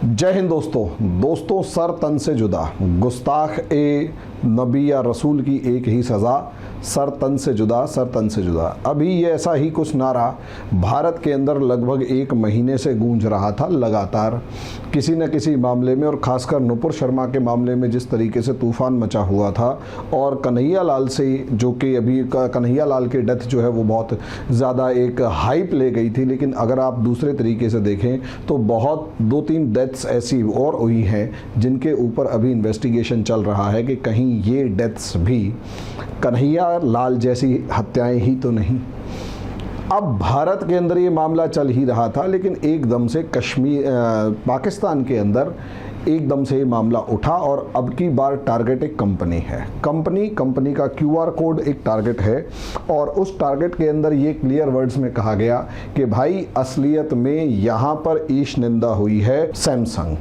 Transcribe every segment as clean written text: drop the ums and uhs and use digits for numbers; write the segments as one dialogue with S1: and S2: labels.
S1: जय हिंद दोस्तों सर तन से जुदा, गुस्ताख ए नबी या रसूल की एक ही सज़ा, सर तन से जुदा, सर तन से जुदा। अभी ये ऐसा ही कुछ नारा भारत के अंदर लगभग एक महीने से गूंज रहा था लगातार, किसी न किसी मामले में, और ख़ासकर नुपुर शर्मा के मामले में जिस तरीके से तूफ़ान मचा हुआ था, और कन्हैया लाल से, जो कि अभी कन्हैया लाल की डेथ जो है वो बहुत ज़्यादा एक हाइप ले गई थी, लेकिन अगर आप दूसरे तरीके से देखें तो बहुत 2-3 डेथ्स ऐसी और हुई हैं जिनके ऊपर अभी इन्वेस्टिगेशन चल रहा है कि कहीं ये डेथ्स भी कन्हैया लाल जैसी हत्याएं ही तो नहीं। अब भारत के अंदर ये मामला चल ही रहा था, लेकिन एकदम से पाकिस्तान के अंदर एकदम से ये मामला उठा, और अब की बार टारगेट एक कंपनी है। कंपनी का QR कोड एक टारगेट है, और उस टारगेट के अंदर ये क्लियर वर्ड्स में कहा गया कि भाई असलियत में यहाँ पर ईश निंदा हुई है सैमसंग।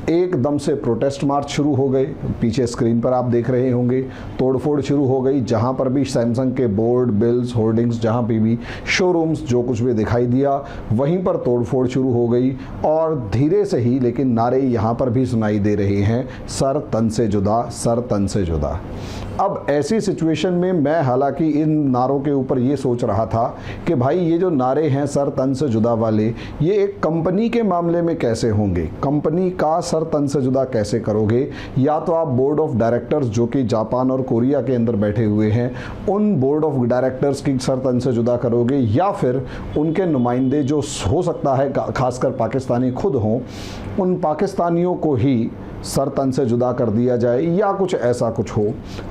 S1: एकदम से प्रोटेस्ट मार्च शुरू हो गए, पीछे स्क्रीन पर आप देख रहे होंगे, तोड़फोड़ शुरू हो गई, जहां पर भी सैमसंग के बोर्ड, बिल्स, होर्डिंग्स, जहां पे भी शोरूम्स, जो कुछ भी दिखाई दिया वहीं पर तोड़फोड़ शुरू हो गई। और धीरे से ही लेकिन नारे यहां पर भी सुनाई दे रहे हैं, सर तन से जुदा, सर तन से जुदा। अब ऐसी सिचुएशन में मैं हालांकि इन नारों के ऊपर ये सोच रहा था कि भाई ये जो नारे हैं सर तन से जुदा वाले, ये एक कंपनी के मामले में कैसे होंगे, कंपनी का सर तन से जुदा कैसे करोगे? या तो आप बोर्ड ऑफ डायरेक्टर्स जो कि जापान और कोरिया के अंदर बैठे हुए हैं, उन बोर्ड ऑफ डायरेक्टर्स की सर तन से जुदा करोगे, या फिर उनके नुमाइंदे जो हो सकता है खासकर पाकिस्तानी खुद हों, उन पाकिस्तानियों को ही सर तन से जुदा कर दिया जाए, या कुछ ऐसा कुछ हो।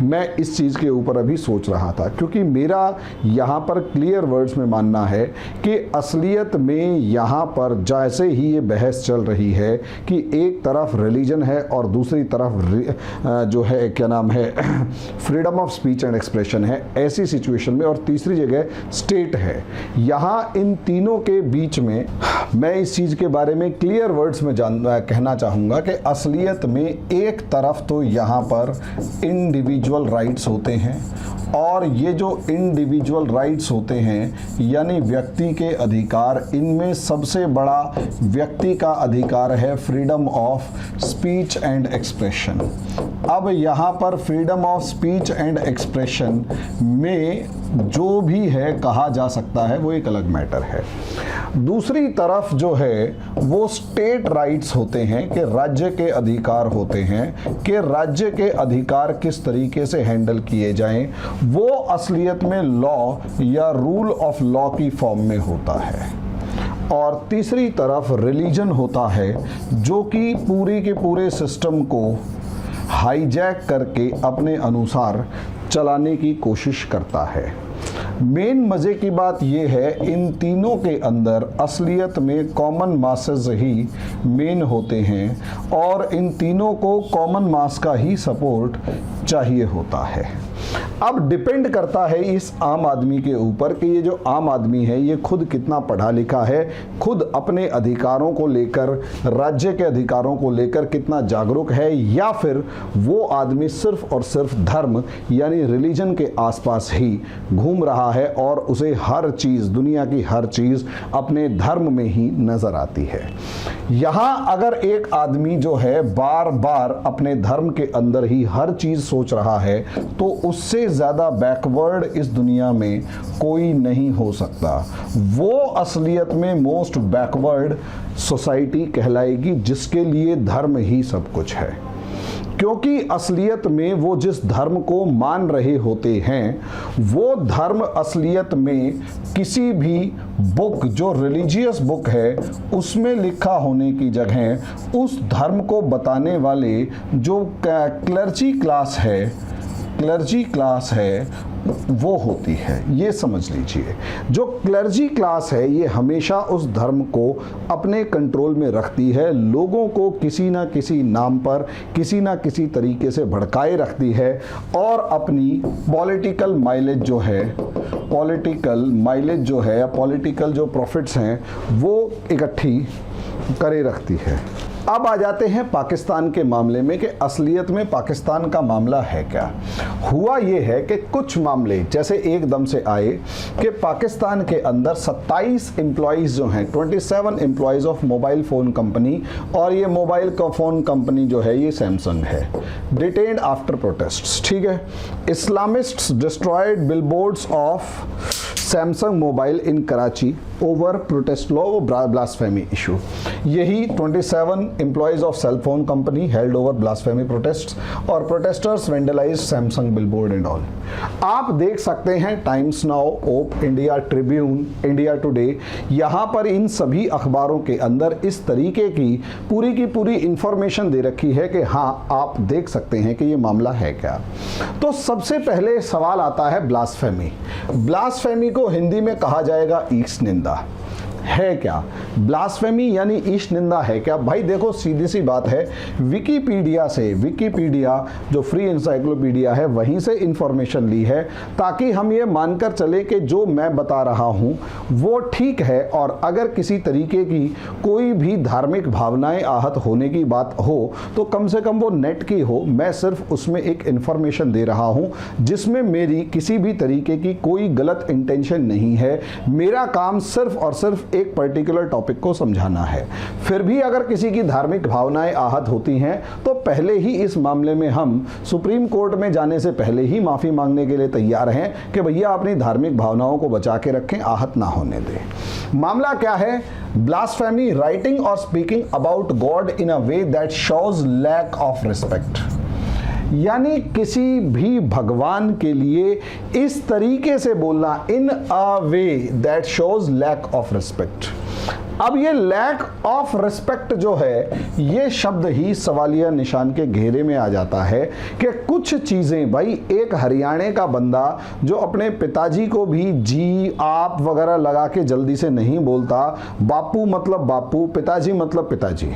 S1: मैं इस चीज़ के ऊपर अभी सोच रहा था, क्योंकि मेरा यहाँ पर क्लियर वर्ड्स में मानना है कि असलियत में यहाँ पर जैसे ही ये बहस चल रही है कि एक तरफ रिलीजन है और दूसरी तरफ जो है क्या नाम है freedom of speech and expression है, ऐसी सिचुएशन में, और तीसरी जगह स्टेट है, यहाँ इन तीनों के बीच में मैं इस चीज़ के बारे में क्लियर वर्ड्स में कहना चाहूँगा कि असलियत में एक तरफ तो यहाँ पर इंडिविजुअल राइट्स होते हैं, और ये जो इंडिविजुअल राइट्स होते हैं यानी व्यक्ति के अधिकार, इनमें सबसे बड़ा व्यक्ति का अधिकार है freedom of speech and expression. अब यहाँ पर freedom of speech and expression में जो भी है कहा जा सकता है वो एक अलग मैटर है। दूसरी तरफ जो है वो स्टेट राइट्स होते हैं कि राज्य के अधिकार होते हैं कि राज्य के अधिकार किस तरीके से हैंडल किए जाएं, वो असलियत में लॉ या रूल ऑफ लॉ की फॉर्म में होता है। और तीसरी तरफ रिलीजन होता है जो कि पूरी के पूरे सिस्टम को हाईजैक करके अपने अनुसार चलाने की कोशिश करता है। मेन मज़े की बात यह है, इन तीनों के अंदर असलियत में कॉमन मासेस ही मेन होते हैं, और इन तीनों को कॉमन मास का ही सपोर्ट चाहिए होता है। अब डिपेंड करता है इस आम आदमी के ऊपर कि ये जो आम आदमी है ये खुद कितना पढ़ा लिखा है, खुद अपने अधिकारों को लेकर, राज्य के अधिकारों को लेकर कितना जागरूक है, या फिर वो आदमी सिर्फ और सिर्फ धर्म यानी रिलीजन के आसपास ही घूम रहा है, और उसे हर चीज़, दुनिया की हर चीज़ अपने धर्म में ही नज़र आती है। यहाँ अगर एक आदमी जो है बार बार अपने धर्म के अंदर ही हर चीज़ सोच रहा है, तो उससे ज़्यादा बैकवर्ड इस दुनिया में कोई नहीं हो सकता। वो असलियत में मोस्ट बैकवर्ड सोसाइटी कहलाएगी जिसके लिए धर्म ही सब कुछ है, क्योंकि असलियत में वो जिस धर्म को मान रहे होते हैं वो धर्म असलियत में किसी भी बुक, जो रिलीजियस बुक है, उसमें लिखा होने की जगह उस धर्म को बताने वाले जो क्लर्जी क्लास है वो होती है। ये समझ लीजिए, जो क्लर्जी क्लास है ये हमेशा उस धर्म को अपने कंट्रोल में रखती है, लोगों को किसी ना किसी नाम पर, किसी ना किसी तरीके से भड़काए रखती है, और अपनी पॉलिटिकल माइलेज जो है, पॉलिटिकल जो प्रॉफिट्स हैं वो इकट्ठी करे रखती है। अब आ जाते हैं पाकिस्तान के मामले में कि असलियत में पाकिस्तान का मामला है क्या। हुआ ये है कि कुछ मामले जैसे एकदम से आए कि पाकिस्तान के अंदर 27 एम्प्लॉइज जो हैं, 27 employees of mobile phone company, और ये मोबाइल का फ़ोन कंपनी जो है ये सैमसंग है, डिटेन्ड आफ्टर प्रोटेस्ट्स। ठीक है, Islamists destroyed billboards of Samsung mobile in Karachi over protest law blasphemy issue. यही 27 employees of cell phone company held over blasphemy protests, और protesters vandalise Samsung billboard and all. आप देख सकते हैं Times Now, Op India, Tribune, India Today, यहाँ पर इन सभी अखबारों के अंदर इस तरीके की पूरी इंफॉर्मेशन दे रखी है कि हाँ, आप देख सकते हैं कि ये मामला है क्या। तो सबसे पहले सवाल आता है ब्लास्फेमी। ब्लास्फेमी को हिंदी में कहा जाएगा ईश निंदा। है क्या ब्लास्फेमी यानी ईश निंदा है क्या? भाई देखो, सीधी सी बात है, विकिपीडिया से, विकिपीडिया जो फ्री इंसाइक्लोपीडिया है वहीं से इंफॉर्मेशन ली है, ताकि हम ये मानकर चले कि जो मैं बता रहा हूँ वो ठीक है, और अगर किसी तरीके की कोई भी धार्मिक भावनाएं आहत होने की बात हो तो कम से कम वो नेट की हो। मैं सिर्फ उसमें एक इंफॉर्मेशन दे रहा हूँ जिसमें मेरी किसी भी तरीके की कोई गलत इंटेंशन नहीं है। मेरा काम सिर्फ और सिर्फ एक पर्टिकुलर टॉपिक को समझाना है। फिर भी अगर किसी की धार्मिक भावनाएं आहत होती हैं तो पहले ही इस मामले में हम सुप्रीम कोर्ट में जाने से पहले ही माफी मांगने के लिए तैयार हैं कि भैया अपनी धार्मिक भावनाओं को बचा के रखें, आहत ना होने दें। मामला क्या है? ब्लास्फेमी, राइटिंग और speaking about God in a way that shows lack of respect, यानी किसी भी भगवान के लिए इस तरीके से बोलना, in a way that shows lack of respect. अब ये लैक ऑफ रिस्पेक्ट जो है, ये शब्द ही सवालिया निशान के घेरे में आ जाता है कि कुछ चीज़ें, भाई एक हरियाणा का बंदा जो अपने पिताजी को भी जी आप वगैरह लगा के जल्दी से नहीं बोलता, बापू मतलब बापू, पिताजी मतलब पिताजी,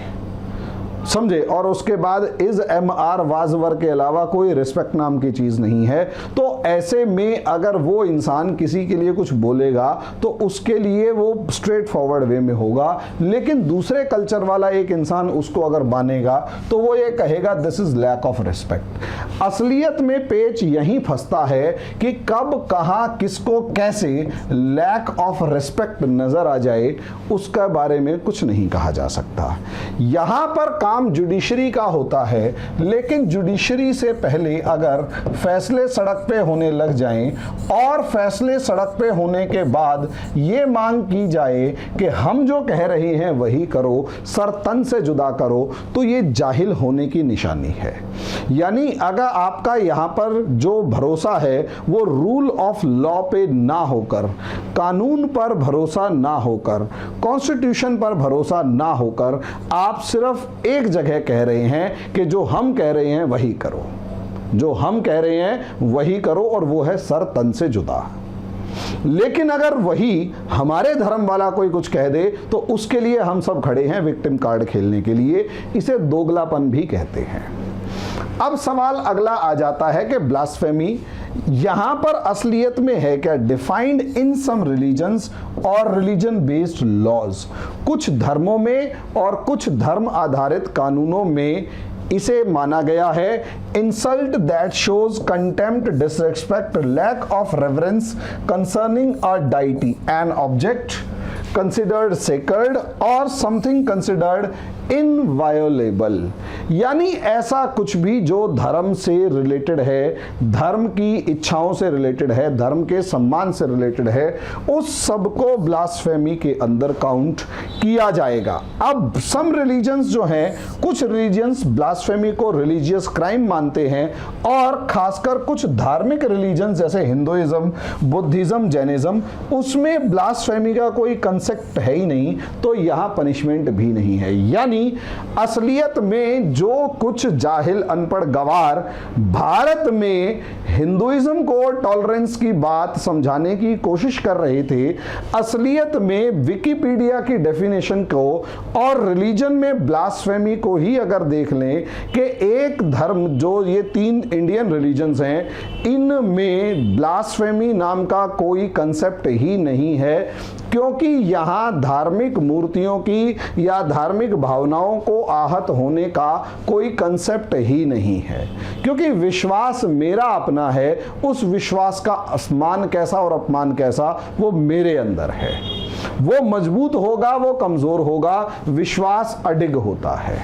S1: समझे, और उसके बाद इज एम आर वाजवर के अलावा कोई रिस्पेक्ट नाम की चीज़ नहीं है। तो ऐसे में अगर वो इंसान किसी के लिए कुछ बोलेगा तो उसके लिए वो स्ट्रेट फॉरवर्ड वे में होगा, लेकिन दूसरे कल्चर वाला एक इंसान उसको अगर मानेगा तो वो ये कहेगा this is lack of respect. असलियत में पेच यहीं फंसता है कि कब, कहाँ, किसको, कैसे लैक ऑफ रिस्पेक्ट नजर आ जाए उसका बारे में कुछ नहीं कहा जा सकता। यहां पर काम जुडिशरी का होता है, लेकिन जुडिशरी से पहले अगर फैसले सड़क पे होने लग जाएं और फैसले सड़क पे होने के बाद ये मांग की जाए कि हम जो कह रहे हैं वही करो, सर तन से जुदा करो, तो ये जाहिल होने की निशानी है। यानी अगर आपका यहां पर जो भरोसा है वो रूल ऑफ लॉ पे ना होकर, कानून पर भरोसा ना होकर, कॉन्स्टिट्यूशन पर भरोसा ना होकर आप सिर्फ एक जगह कह रहे हैं कि जो हम कह रहे हैं वही करो, जो हम कह रहे हैं वही करो, और वो है सर तन से जुदा। लेकिन अगर वही हमारे धर्म वाला कोई कुछ कह दे तो उसके लिए हम सब खड़े हैं विक्टिम कार्ड खेलने के लिए। इसे दोगलापन भी कहते हैं। अब सवाल अगला आ जाता है कि ब्लास्फेमी यहां पर असलियत में है क्या? डिफाइंड इन सम रिलीजन्स और रिलीजन बेस्ड लॉज, कुछ धर्मों में और कुछ धर्म आधारित कानूनों में इसे माना गया है insult that shows contempt, disrespect, lack of reverence concerning a deity, an object considered sacred or something considered inviolable, यानी ऐसा कुछ भी जो धर्म से रिलेटेड है, धर्म की इच्छाओं से रिलेटेड है, धर्म के सम्मान से रिलेटेड है, उस सब को ब्लास्फेमी के अंदर काउंट किया जाएगा। अब सम रिलीजन्स जो हैं, कुछ रिलीजन्स ब्लास्फेमी को रिलीजियस क्राइम मानते हैं, और खासकर कुछ धार्मिक रिलीजन्स जैसे हिंदुइज्म, बुद्धिज्म, जैनिज्म, उसमें ब्लास्फेमी का कोई कंसेप्ट है ही नहीं, तो यहां पनिशमेंट भी नहीं है। यानी असलियत में जो कुछ जाहिल अनपढ़ गवार भारत में हिंदुइज्म को टॉलरेंस की बात समझाने की कोशिश कर रहे थे, असलियत में विकिपीडिया की डेफिनेशन को और रिलीजन में ब्लास्फेमी को ही अगर देख लें कि एक धर्म, जो ये 3 इंडियन रिलीजन्स हैं, इनमें ब्लास्फेमी नाम का कोई कंसेप्ट ही नहीं है। क्योंकि यहाँ धार्मिक मूर्तियों की या धार्मिक भावनाओं को आहत होने का कोई कंसेप्ट ही नहीं है, क्योंकि विश्वास मेरा अपना है, उस विश्वास का मान कैसा और अपमान कैसा वो मेरे अंदर है। वो मजबूत होगा, वो कमजोर होगा, विश्वास अडिग होता है।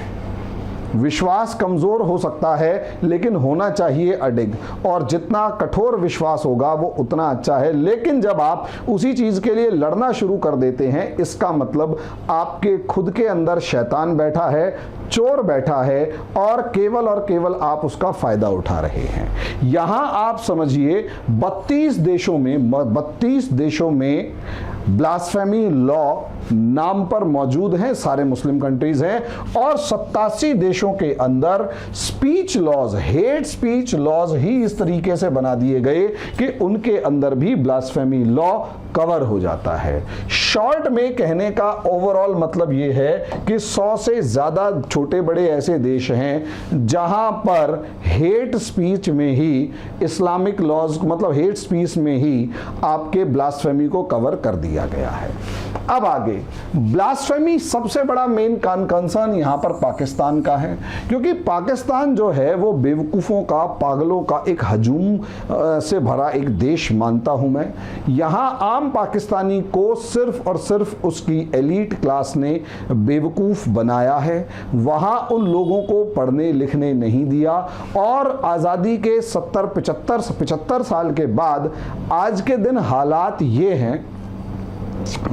S1: विश्वास कमजोर हो सकता है लेकिन होना चाहिए अडिग, और जितना कठोर विश्वास होगा वो उतना अच्छा है। लेकिन जब आप उसी चीज के लिए लड़ना शुरू कर देते हैं, इसका मतलब आपके खुद के अंदर शैतान बैठा है, चोर बैठा है, और केवल आप उसका फायदा उठा रहे हैं। यहां आप समझिए 32 देशों में ब्लास्फेमी लॉ नाम पर मौजूद हैं, सारे मुस्लिम कंट्रीज हैं, और 87 देशों के अंदर speech laws, hate speech laws ही इस तरीके से बना दिए गए कि उनके अंदर भी ब्लास्फेमी लॉ कवर हो जाता है। शॉर्ट में कहने का ओवरऑल मतलब यह है कि 100 से ज्यादा छोटे बड़े ऐसे देश हैं जहां पर हेट स्पीच में ही, इस्लामिक लॉज मतलब हेट स्पीच में ही आपके ब्लास्फेमी को कवर कर दिया गया है। अब आगे ब्लास्फेमी सबसे बड़ा मेन कंसर्न यहां पर पाकिस्तान का है, क्योंकि पाकिस्तान जो है वो बेवकूफों का, पागलों का एक हजूम से भरा एक देश मानता हूं मैं। यहां आम पाकिस्तानी को सिर्फ और सिर्फ उसकी एलीट क्लास ने बेवकूफ बनाया है। वहां उन लोगों को पढ़ने लिखने नहीं दिया, और आज़ादी के 75 साल के बाद आज के दिन हालात ये हैं,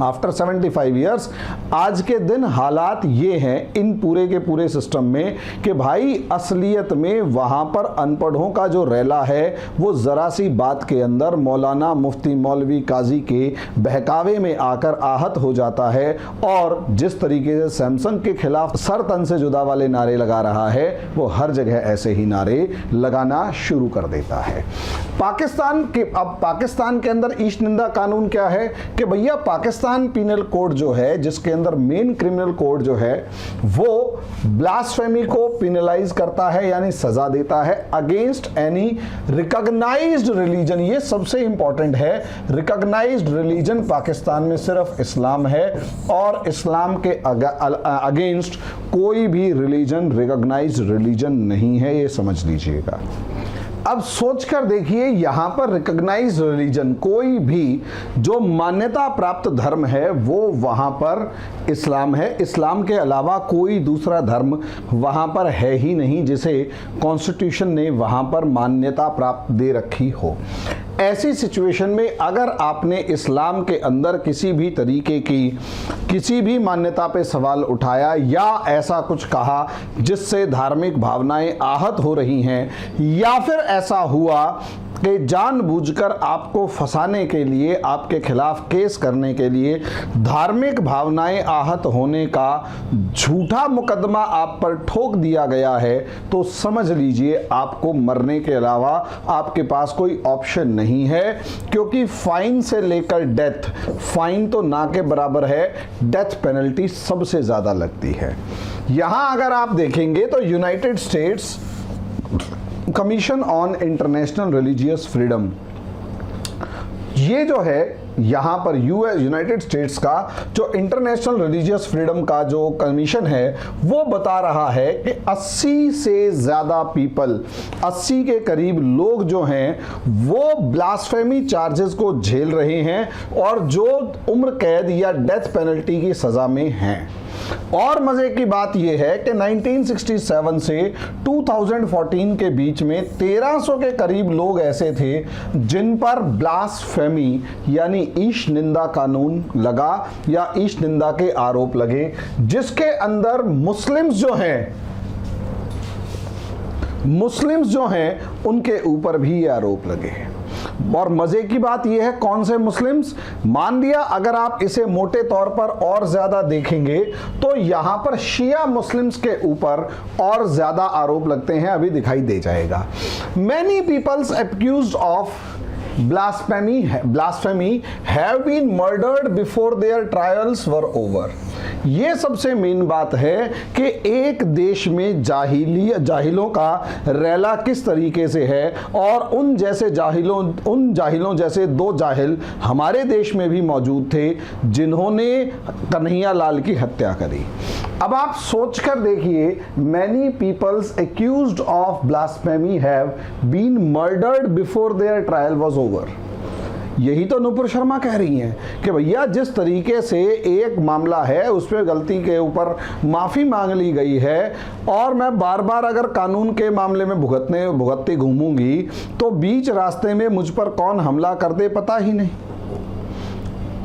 S1: आफ्टर 75 ईयर्स आज के दिन हालात ये हैं इन पूरे के पूरे सिस्टम में कि भाई असलियत में वहां पर अनपढ़ों का जो रैला है वो जरा सी बात के अंदर मौलाना, मुफ्ती, मौलवी, काजी के बहकावे में आकर आहत हो जाता है, और जिस तरीके से सैमसंग के खिलाफ सर तन से जुदा वाले नारे लगा रहा है वो हर जगह ऐसे ही नारे लगाना शुरू कर देता है। पाकिस्तान के अंदर ईश निंदा कानून क्या है कि भैया पाकिस्तान पीनल कोड जो है, जिसके अंदर मेन क्रिमिनल कोड जो है वो ब्लास्फेमी को पिनलाइज करता है, यानी सजा देता है अगेंस्ट एनी रिकॉग्नाइज्ड रिलीजन। ये सबसे इंपॉर्टेंट है, रिकॉग्नाइज्ड रिलीजन पाकिस्तान में सिर्फ इस्लाम है, और इस्लाम के अगेंस्ट कोई भी रिलीजन रिकॉग्नाइज्ड रिलीजन नहीं है, ये समझ लीजिएगा। अब सोचकर देखिए, यहां पर रिकॉग्नाइज्ड रिलीजन, कोई भी जो मान्यता प्राप्त धर्म है वो वहां पर इस्लाम है। इस्लाम के अलावा कोई दूसरा धर्म वहां पर है ही नहीं जिसे कॉन्स्टिट्यूशन ने वहां पर मान्यता प्राप्त दे रखी हो। ऐसी सिचुएशन में अगर आपने इस्लाम के अंदर किसी भी तरीके की किसी भी मान्यता पे सवाल उठाया या ऐसा कुछ कहा जिससे धार्मिक भावनाएं आहत हो रही हैं, या फिर ऐसा हुआ कि जानबूझकर आपको फंसाने के लिए, आपके खिलाफ केस करने के लिए धार्मिक भावनाएं आहत होने का झूठा मुकदमा आप पर ठोक दिया गया है, तो समझ लीजिए आपको मरने के अलावा आपके पास कोई ऑप्शन नहीं है, क्योंकि फाइन से लेकर डेथ, फाइन तो ना के बराबर है, डेथ पेनल्टी सबसे ज्यादा लगती है। यहां अगर आप देखेंगे तो United states commission on international religious freedom, ये जो है यहाँ पर यूनाइटेड स्टेट्स का जो इंटरनेशनल रिलीजियस फ्रीडम का जो कमीशन है वो बता रहा है कि 80 से ज़्यादा पीपल, 80 के करीब लोग जो हैं वो ब्लास्फेमी चार्जेस को झेल रहे हैं और जो उम्र कैद या डेथ पेनल्टी की सज़ा में हैं। और मजे की बात यह है कि 1967 से 2014 के बीच में 1300 के करीब लोग ऐसे थे जिन पर ब्लास्फेमी यानी ईश निंदा कानून लगा या ईश निंदा के आरोप लगे, जिसके अंदर मुस्लिम्स जो हैं उनके ऊपर भी ये आरोप लगे। और मजे की बात यह है, कौन से मुस्लिम्स, मान लिया अगर आप इसे मोटे तौर पर और ज्यादा देखेंगे तो यहां पर शिया मुस्लिम्स के ऊपर और ज्यादा आरोप लगते हैं, अभी दिखाई दे जाएगा। Many peoples accused of blasphemy have been murdered before their trials were over। ये सबसे मेन बात है कि एक देश में जाहिलों का रैला किस तरीके से है, और उन जाहिलों जैसे दो जाहिल हमारे देश में भी मौजूद थे जिन्होंने कन्हैया लाल की हत्या करी। अब आप सोचकर देखिए, many peoples accused of blasphemy have been murdered before their trial was over. यही तो नुपुर शर्मा कह रही हैं कि भैया जिस तरीके से एक मामला है उस पर गलती के ऊपर माफ़ी मांग ली गई है, और मैं बार बार अगर कानून के मामले में भुगतते घूमूंगी तो बीच रास्ते में मुझ पर कौन हमला कर दे पता ही नहीं,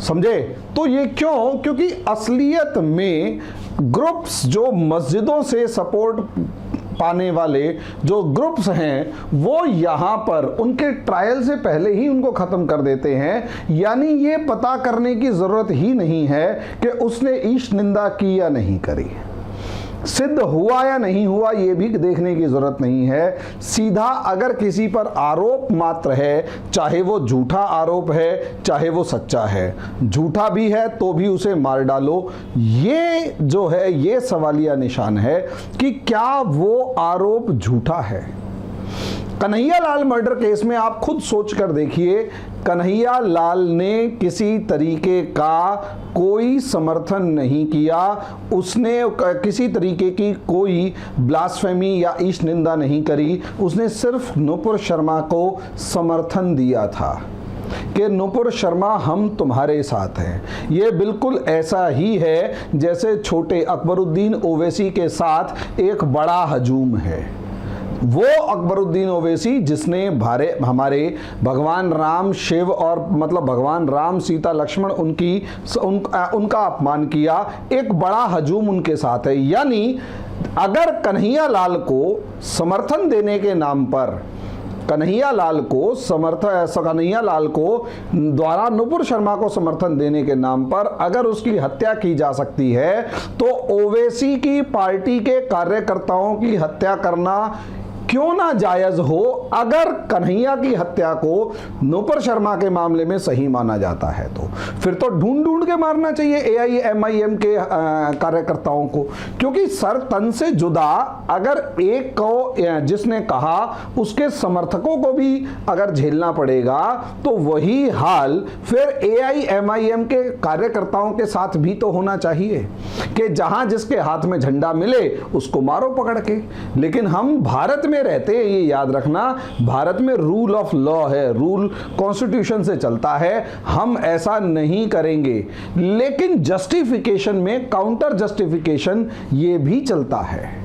S1: समझे। तो ये क्यों? क्योंकि असलियत में ग्रुप्स जो मस्जिदों से सपोर्ट पाने वाले जो ग्रुप्स हैं वो यहाँ पर उनके ट्रायल से पहले ही उनको ख़त्म कर देते हैं। यानी ये पता करने की ज़रूरत ही नहीं है कि उसने ईश निंदा की या नहीं करी, सिद्ध हुआ या नहीं हुआ ये भी देखने की जरूरत नहीं है। सीधा अगर किसी पर आरोप मात्र है, चाहे वो झूठा आरोप है चाहे वो सच्चा है, झूठा भी है तो भी उसे मार डालो। ये जो है ये सवालिया निशान है कि क्या वो आरोप झूठा है। कन्हैया लाल मर्डर केस में आप खुद सोच कर देखिए, कन्हैया लाल ने किसी तरीके का कोई समर्थन नहीं किया, उसने किसी तरीके की कोई ब्लास्फेमी या ईश निंदा नहीं करी, उसने सिर्फ नुपुर शर्मा को समर्थन दिया था कि नुपुर शर्मा हम तुम्हारे साथ हैं। ये बिल्कुल ऐसा ही है जैसे छोटे अकबरुद्दीन ओवैसी के साथ एक बड़ा हजूम है। वो अकबरुद्दीन ओवैसी जिसने हमारे भगवान राम शिव और मतलब भगवान राम सीता लक्ष्मण उनका अपमान किया, एक बड़ा हजूम उनके साथ है। यानी अगर कन्हैया लाल को समर्थन देने के नाम पर कन्हैया लाल को द्वारा नुपुर शर्मा को समर्थन देने के नाम पर अगर उसकी हत्या की जा सकती है, तो ओवैसी की पार्टी के कार्यकर्ताओं की हत्या करना क्यों ना जायज हो, अगर कन्हैया की हत्या को नुपुर शर्मा के मामले में सही माना जाता है तो फिर तो ढूंढ ढूंढ के मारना चाहिए AIMIM के कार्यकर्ताओं को। क्योंकि सर तन से जुदा अगर एक को जिसने कहा उसके समर्थकों को भी अगर झेलना पड़ेगा तो वही हाल फिर AIMIM के कार्यकर्ताओं के साथ भी तो होना चाहिए कि जहां जिसके हाथ में झंडा मिले उसको मारो पकड़ के। लेकिन हम भारत में रहते हैं, ये याद रखना, भारत में रूल ऑफ लॉ है, रूल कॉन्स्टिट्यूशन से चलता है, हम ऐसा नहीं करेंगे। लेकिन जस्टिफिकेशन में काउंटर जस्टिफिकेशन ये भी चलता है,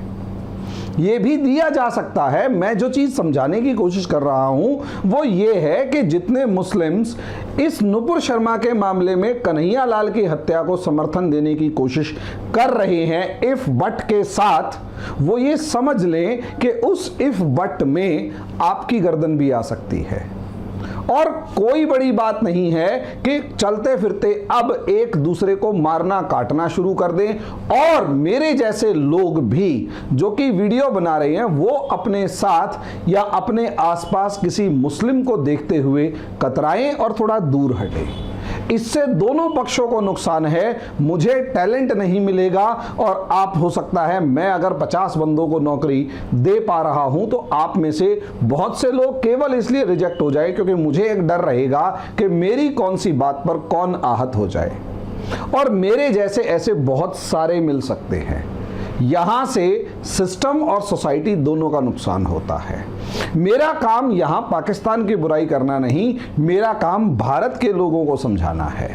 S1: ये भी दिया जा सकता है। मैं जो चीज समझाने की कोशिश कर रहा हूं वो ये है कि जितने मुस्लिम्स इस नुपुर शर्मा के मामले में कन्हैया लाल की हत्या को समर्थन देने की कोशिश कर रहे हैं इफ बट के साथ, वो ये समझ लें कि उस इफ बट में आपकी गर्दन भी आ सकती है। और कोई बड़ी बात नहीं है कि चलते फिरते अब एक दूसरे को मारना काटना शुरू कर दें, और मेरे जैसे लोग भी जो कि वीडियो बना रहे हैं वो अपने साथ या अपने आसपास किसी मुस्लिम को देखते हुए कतराएं और थोड़ा दूर हटें। इससे दोनों पक्षों को नुकसान है। मुझे टैलेंट नहीं मिलेगा और आप हो सकता है मैं अगर 50 बंदों को नौकरी दे पा रहा हूं तो आप में से बहुत से लोग केवल इसलिए रिजेक्ट हो जाए क्योंकि मुझे एक डर रहेगा कि मेरी कौन सी बात पर कौन आहत हो जाए, और मेरे जैसे ऐसे बहुत सारे मिल सकते हैं। यहां से सिस्टम और सोसाइटी दोनों का नुकसान होता है। मेरा काम यहां पाकिस्तान की बुराई करना नहीं, मेरा काम भारत के लोगों को समझाना है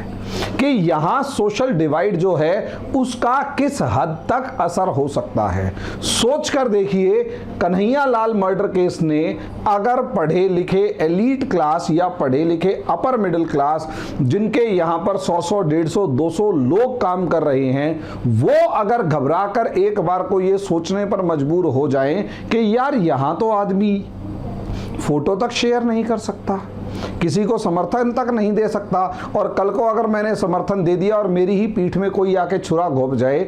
S1: कि यहां सोशल डिवाइड जो है उसका किस हद तक असर हो सकता है। सोच कर देखिए, कन्हैया लाल मर्डर केस ने अगर पढ़े लिखे एलीट क्लास या पढ़े लिखे अपर मिडिल क्लास जिनके यहां पर 100, 150, 200 लोग काम कर रहे हैं, वो अगर घबरा कर एक बार को ये सोचने पर मजबूर हो जाएं कि यार यहां तो आदमी फोटो तक शेयर नहीं कर सकता, किसी को समर्थन तक नहीं दे सकता, और कल को अगर मैंने समर्थन दे दिया और मेरी ही पीठ में कोई आके छुरा घोंप जाए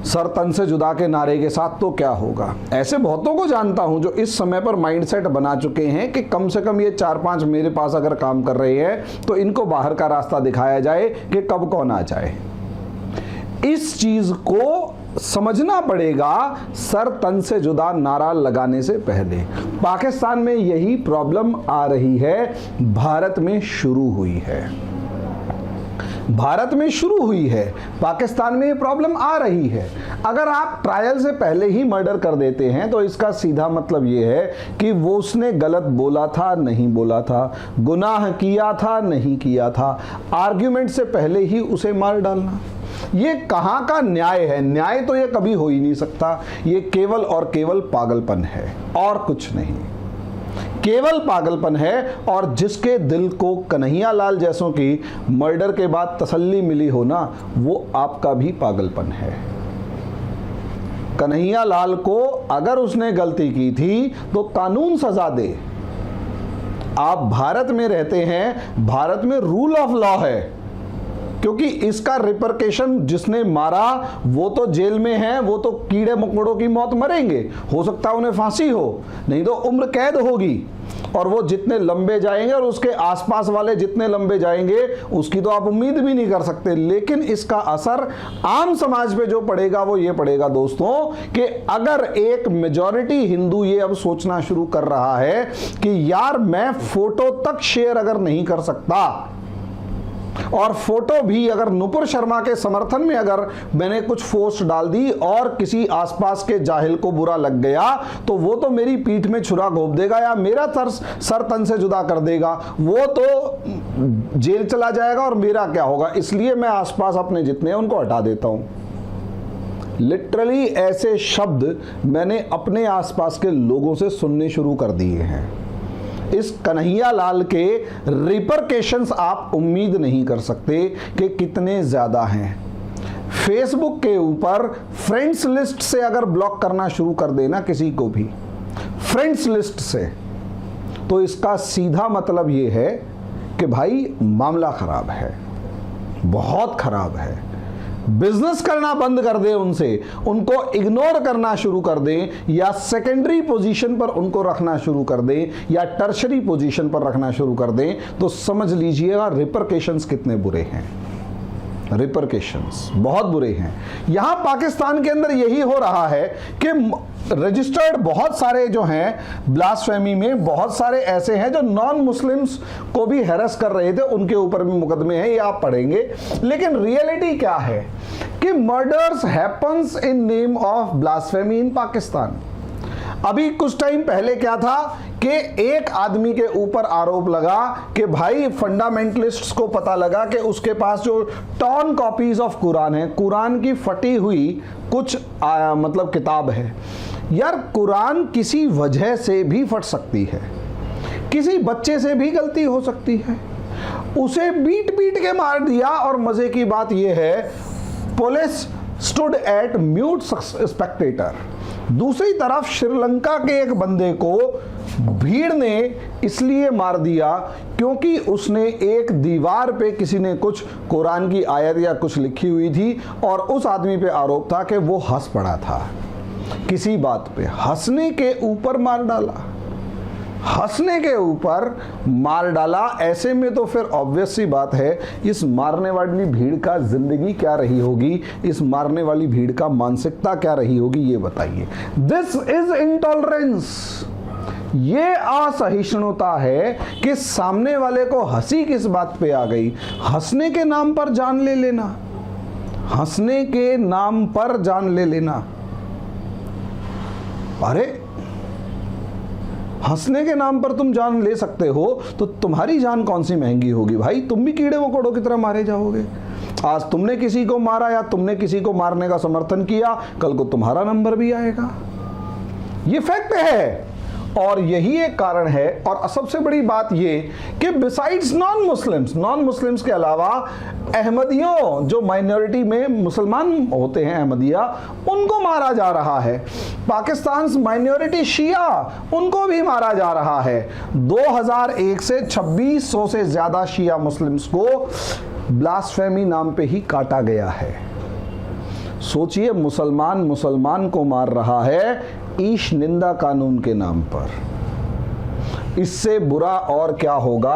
S1: सर तन से जुदा के नारे के साथ, तो क्या होगा। ऐसे बहुतों को जानता हूं जो इस समय पर माइंडसेट बना चुके हैं कि कम से कम ये 4-5 मेरे पास अगर काम कर रहे हैं तो इनको बाहर का रास्ता दिखाया जाए कि कब कौन आ जाए। इस चीज को समझना पड़ेगा सर तन से जुदा नारा लगाने से पहले। पाकिस्तान में यही प्रॉब्लम आ रही है, भारत में शुरू हुई है, भारत में शुरू हुई है, पाकिस्तान में ये प्रॉब्लम आ रही है। अगर आप ट्रायल से पहले ही मर्डर कर देते हैं तो इसका सीधा मतलब ये है कि वो उसने गलत बोला था, नहीं बोला था, गुनाह किया था, नहीं किया था, आर्ग्यूमेंट से पहले ही उसे मार डालना, ये कहाँ का न्याय है? न्याय तो ये कभी हो ही नहीं सकता। ये केवल और केवल पागलपन है और कुछ नहीं, केवल पागलपन है। और जिसके दिल को कन्हैया लाल जैसों की मर्डर के बाद तसल्ली मिली हो ना, वो आपका भी पागलपन है। कन्हैया लाल को अगर उसने गलती की थी तो कानून सजा दे। आप भारत में रहते हैं, भारत में रूल ऑफ लॉ है, क्योंकि इसका रिपरकेशन जिसने मारा वो तो जेल में है, वो तो कीड़े मकोड़ों की मौत मरेंगे, हो सकता है उन्हें फांसी हो, नहीं तो उम्र कैद होगी। और वो जितने लंबे जाएंगे और उसके आसपास वाले जितने लंबे जाएंगे उसकी तो आप उम्मीद भी नहीं कर सकते। लेकिन इसका असर आम समाज पे जो पड़ेगा वो ये पड़ेगा दोस्तों कि अगर एक मेजॉरिटी हिंदू ये अब सोचना शुरू कर रहा है कि यार मैं फोटो तक शेयर अगर नहीं कर सकता, और फोटो भी अगर नुपुर शर्मा के समर्थन में अगर मैंने कुछ पोस्ट डाल दी और किसी आसपास के जाहिल को बुरा लग गया तो वो तो मेरी पीठ में छुरा घोंप देगा या मेरा सर तन से जुदा कर देगा, वो तो जेल चला जाएगा और मेरा क्या होगा। इसलिए मैं आसपास अपने जितने हैं उनको हटा देता हूं। लिटरली ऐसे शब्द मैंने अपने आसपास के लोगों से सुनने शुरू कर दिए हैं। इस कन्हैया लाल के रिपरकेशंस आप उम्मीद नहीं कर सकते कि कितने ज्यादा हैं। फेसबुक के ऊपर फ्रेंड्स लिस्ट से अगर ब्लॉक करना शुरू कर देना किसी को भी फ्रेंड्स लिस्ट से, तो इसका सीधा मतलब यह है कि भाई मामला खराब है, बहुत खराब है। बिजनेस करना बंद कर दें उनसे, उनको इग्नोर करना शुरू कर दें, या सेकेंडरी पोजीशन पर उनको रखना शुरू कर दें, या टर्शरी पोजीशन पर रखना शुरू कर दें, तो समझ लीजिएगा रिपरकेशंस कितने बुरे हैं। रिपरकेशंस बहुत बुरे हैं। यहां पाकिस्तान के अंदर यही हो रहा है कि रजिस्टर्ड बहुत सारे जो हैं ब्लास्फेमी में, बहुत सारे ऐसे हैं जो नॉन मुस्लिम्स को भी हैरेस कर रहे थे, उनके ऊपर भी मुकदमे हैं, ये आप पढ़ेंगे। लेकिन रियलिटी क्या है कि murders happens in name of blasphemy in Pakistan. अभी कुछ टाइम पहले क्या था कि एक आदमी के ऊपर आरोप लगा कि भाई फंडामेंटलिस्ट्स को पता लगा कि उसके पास जो टॉन कॉपीज ऑफ कुरान है, कुरान की फटी हुई कुछ मतलब किताब है। यार कुरान किसी वजह से भी फट सकती है, किसी बच्चे से भी गलती हो सकती है, उसे बीट बीट के मार दिया। और मजे की बात यह है police stood at mute Spectator. दूसरी तरफ श्रीलंका के एक बंदे को भीड़ ने इसलिए मार दिया क्योंकि उसने एक दीवार पे किसी ने कुछ कुरान की आयत या कुछ लिखी हुई थी और उस आदमी पे आरोप था कि वो हंस पड़ा था किसी बात पे, हंसने के ऊपर मार डाला, हंसने के ऊपर मार डाला। ऐसे में तो फिर ऑब्वियस सी बात है इस मारने वाली भीड़ का जिंदगी क्या रही होगी, इस मारने वाली भीड़ का मानसिकता क्या रही होगी, ये बताइए। दिस इज इंटॉलरेंस, ये असहिष्णुता है कि सामने वाले को हंसी किस बात पे आ गई, हंसने के नाम पर जान ले लेना, हंसने के नाम पर जान ले लेना। अरे हंसने के नाम पर तुम जान ले सकते हो तो तुम्हारी जान कौन सी महंगी होगी भाई, तुम भी कीड़े मकोड़ों की तरह मारे जाओगे। आज तुमने किसी को मारा या तुमने किसी को मारने का समर्थन किया, कल को तुम्हारा नंबर भी आएगा, ये फैक्ट है। और यही एक कारण है। और सबसे बड़ी बात ये कि बिसाइड्स नॉन मुस्लिम्स के अलावा अहमदियों जो माइनॉरिटी में मुसलमान होते हैं, अहमदिया, उनको मारा जा रहा है। पाकिस्तान माइनॉरिटी शिया, उनको भी मारा जा रहा है। 2001 से 2600 से ज्यादा शिया मुस्लिम्स को ब्लास्फेमी नाम पे ही काटा गया है। सोचिए, मुसलमान को मार रहा है ईश निंदा कानून के नाम पर। इससे बुरा और क्या होगा,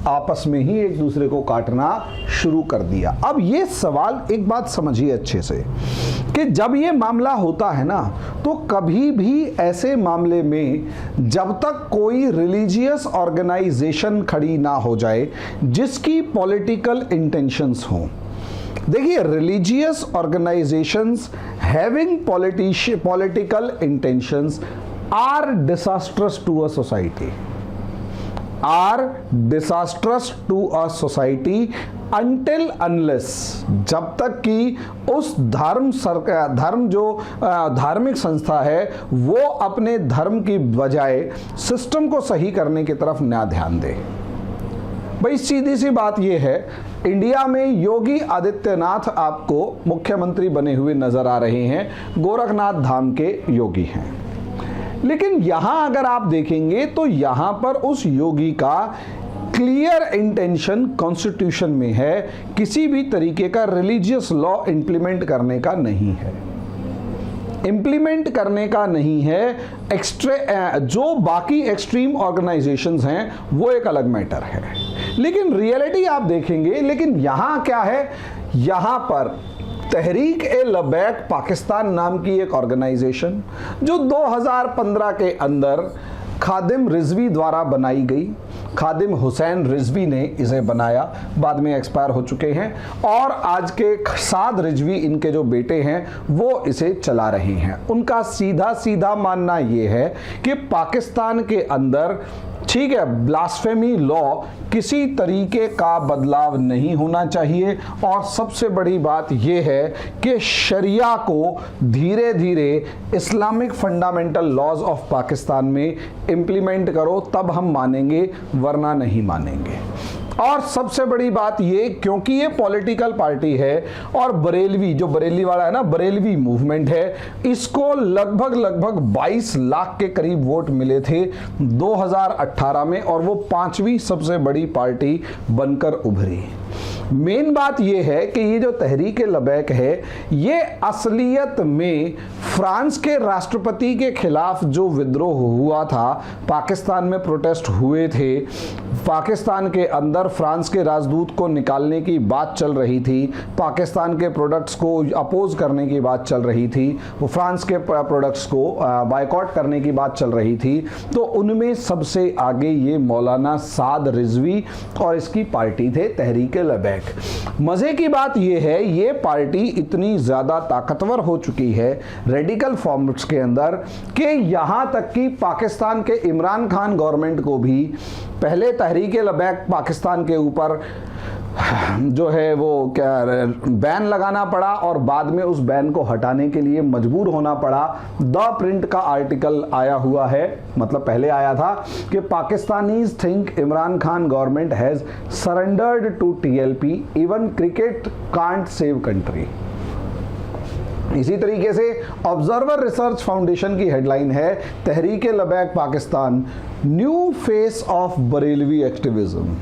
S1: आपस में ही एक दूसरे को काटना शुरू कर दिया। अब ये सवाल एक बात समझिए अच्छे से कि जब ये मामला होता है ना, तो कभी भी ऐसे मामले में जब तक कोई रिलीजियस ऑर्गेनाइजेशन खड़ी ना हो जाए जिसकी पॉलिटिकल इंटेंशंस हों, देखिए religious organisations having political intentions are disastrous to a society, are disastrous to a society until unless, जब तक कि उस धार्मिक संस्था है वो अपने धर्म की बजाय सिस्टम को सही करने की तरफ ना ध्यान दे। भाई सीधी सी बात यह है, इंडिया में योगी आदित्यनाथ आपको मुख्यमंत्री बने हुए नजर आ रहे हैं, गोरखनाथ धाम के योगी हैं, लेकिन यहां अगर आप देखेंगे तो यहां पर उस योगी का क्लियर इंटेंशन कॉन्स्टिट्यूशन में है, किसी भी तरीके का रिलीजियस लॉ इंप्लीमेंट करने का नहीं है, इंप्लीमेंट करने का नहीं है। जो बाकी एक्सट्रीम ऑर्गेनाइजेशंस हैं वो एक अलग मैटर है, लेकिन रियलिटी आप देखेंगे, लेकिन यहां क्या है, यहां पर तहरीक ए लबैक पाकिस्तान नाम की एक ऑर्गेनाइजेशन जो 2015 के अंदर खादिम रिजवी द्वारा बनाई गई, खादिम हुसैन रिजवी ने इसे बनाया, बाद में एक्सपायर हो चुके हैं, और आज के साद रिजवी इनके जो बेटे हैं वो इसे चला रहे हैं। उनका सीधा सीधा मानना ये है कि पाकिस्तान के अंदर ठीक है ब्लास्फेमी लॉ किसी तरीके का बदलाव नहीं होना चाहिए, और सबसे बड़ी बात यह है कि शरिया को धीरे धीरे Islamic fundamental laws of Pakistan में इंप्लीमेंट करो, तब हम मानेंगे, वरना नहीं मानेंगे। और सबसे बड़ी बात ये, क्योंकि ये पॉलिटिकल पार्टी है और बरेलवी, जो बरेली वाला है ना, बरेलवी मूवमेंट है, इसको लगभग 22 लाख के करीब वोट मिले थे 2018 में, और वो 5वीं सबसे बड़ी पार्टी बनकर उभरी। मेन बात यह है कि ये जो तहरीक लबैक है, ये असलियत में फ्रांस के राष्ट्रपति के खिलाफ जो विद्रोह हुआ था, पाकिस्तान में प्रोटेस्ट हुए थे, पाकिस्तान के अंदर फ्रांस के राजदूत को निकालने की बात चल रही थी, पाकिस्तान के प्रोडक्ट्स को अपोज करने की बात चल रही थी, वो फ्रांस के प्रोडक्ट्स को बायकॉट करने की बात चल रही थी, तो उनमें सबसे आगे ये मौलाना साद रिजवी और इसकी पार्टी थे तहरीक लबैक। मजे की बात यह है, ये पार्टी इतनी ज्यादा ताकतवर हो चुकी है रेडिकल फॉर्म्स के अंदर कि यहां तक कि पाकिस्तान के इमरान खान गवर्नमेंट को भी पहले तहरीक लबैक पाकिस्तान के ऊपर जो है वो क्या बैन लगाना पड़ा, और बाद में उस बैन को हटाने के लिए मजबूर होना पड़ा। द प्रिंट का आर्टिकल आया हुआ है, मतलब पहले आया था कि Pakistanis think Imran Khan government has surrendered to TLP, even cricket can't save country. इसी तरीके से ऑब्जर्वर रिसर्च फाउंडेशन की हेडलाइन है, Tehreek Labbaik Pakistan new face of Barelvi activism.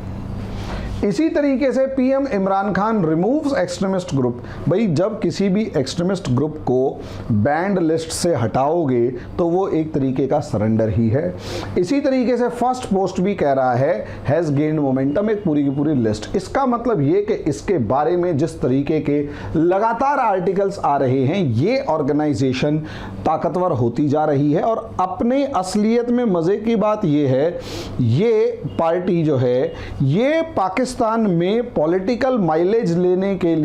S1: इसी तरीके से PM Imran Khan removes extremist group. भाई जब किसी भी एक्सट्रीमिस्ट ग्रुप को बैंड लिस्ट से हटाओगे तो वो एक तरीके का सरेंडर ही है। इसी तरीके से फर्स्ट पोस्ट भी कह रहा है हैज गेन्ड मोमेंटम, एक पूरी की पूरी लिस्ट। इसका मतलब ये कि इसके बारे में जिस तरीके के लगातार आर्टिकल्स आ रहे हैं, ये ऑर्गेनाइजेशन ताकतवर होती जा रही है। और अपने असलियत में मजे की बात ये है, ये पार्टी जो है ये पाकिस्तान में पॉलिटिकल माइलेज लेने के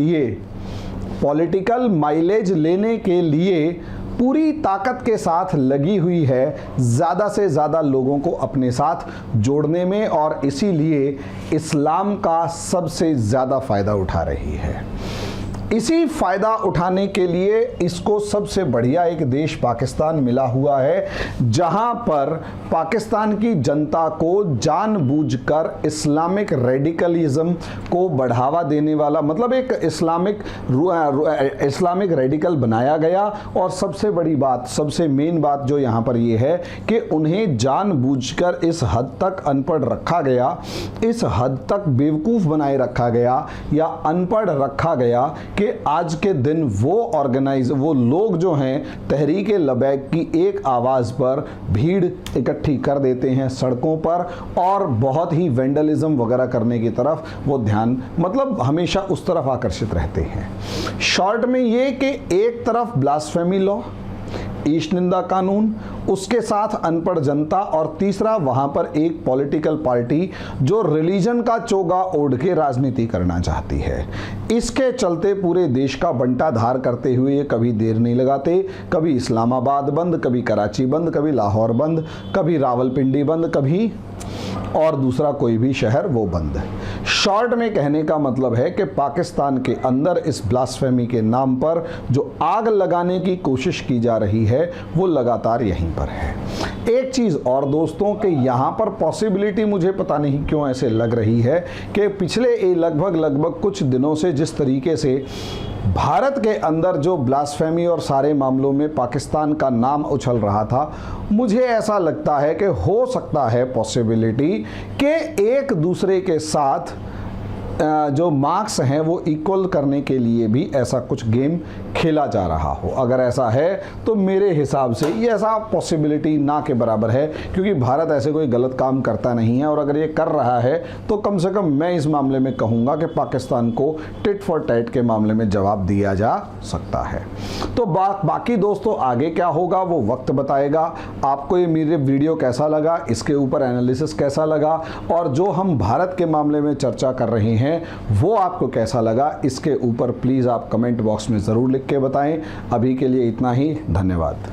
S1: लिए पूरी ताकत के साथ लगी हुई है, ज़्यादा से ज़्यादा लोगों को अपने साथ जोड़ने में, और इसीलिए इस्लाम का सबसे ज़्यादा फ़ायदा उठा रही है। इसी फ़ायदा उठाने के लिए इसको सबसे बढ़िया एक देश पाकिस्तान मिला हुआ है, जहां पर पाकिस्तान की जनता को जानबूझकर इस्लामिक रेडिकलिज्म को बढ़ावा देने वाला, मतलब एक इस्लामिक रेडिकल बनाया गया। और सबसे बड़ी बात, सबसे मेन बात जो यहाँ पर ये है कि उन्हें जानबूझकर इस हद तक अनपढ़ रखा गया, इस हद तक बेवकूफ़ बनाए रखा गया या अनपढ़ रखा गया कि आज के दिन वो लोग जो हैं तहरीक लबैक की एक आवाज़ पर भीड़ इकट्ठी कर देते हैं सड़कों पर और बहुत ही वेंडलिज्म वगैरह करने की तरफ वो ध्यान मतलब हमेशा उस तरफ आकर्षित रहते हैं। शॉर्ट में ये कि एक तरफ ब्लास्फेमी लॉ, ईश निंदा कानून, उसके साथ अनपढ़ जनता और तीसरा वहां पर एक पॉलिटिकल पार्टी जो रिलीजन का चोगा ओढ़ के राजनीति करना चाहती है। इसके चलते पूरे देश का बंटाधार करते हुए ये कभी देर नहीं लगाते, कभी इस्लामाबाद बंद, कभी कराची बंद, कभी लाहौर बंद, कभी रावलपिंडी बंद, कभी और दूसरा कोई भी शहर वो बंद। शॉर्ट में कहने का मतलब है कि पाकिस्तान के अंदर इस ब्लास्फेमी के नाम पर जो आग लगाने की कोशिश की जा रही है वो लगातार यहीं पर है। एक चीज़ और दोस्तों कि यहाँ पर पॉसिबिलिटी मुझे पता नहीं क्यों ऐसे लग रही है कि पिछले लगभग कुछ दिनों से जिस तरीके से भारत के अंदर जो ब्लास्फेमी और सारे मामलों में पाकिस्तान का नाम उछल रहा था, मुझे ऐसा लगता है कि हो सकता है पॉसिबिलिटी कि एक दूसरे के साथ जो मार्क्स हैं वो इक्वल करने के लिए भी ऐसा कुछ गेम खेला जा रहा हो। अगर ऐसा है तो मेरे हिसाब से ये ऐसा पॉसिबिलिटी ना के बराबर है, क्योंकि भारत ऐसे कोई गलत काम करता नहीं है और अगर ये कर रहा है तो कम से कम मैं इस मामले में कहूँगा कि पाकिस्तान को टिट फॉर टैट के मामले में जवाब दिया जा सकता है। तो बाकी दोस्तों आगे क्या होगा वो वक्त बताएगा। आपको ये मेरे वीडियो कैसा लगा, इसके ऊपर एनालिसिस कैसा लगा और जो हम भारत के मामले में चर्चा कर रहे हैं वो आपको कैसा लगा, इसके ऊपर प्लीज़ आप कमेंट बॉक्स में ज़रूर लिख के बताएं। अभी के लिए इतना ही, धन्यवाद।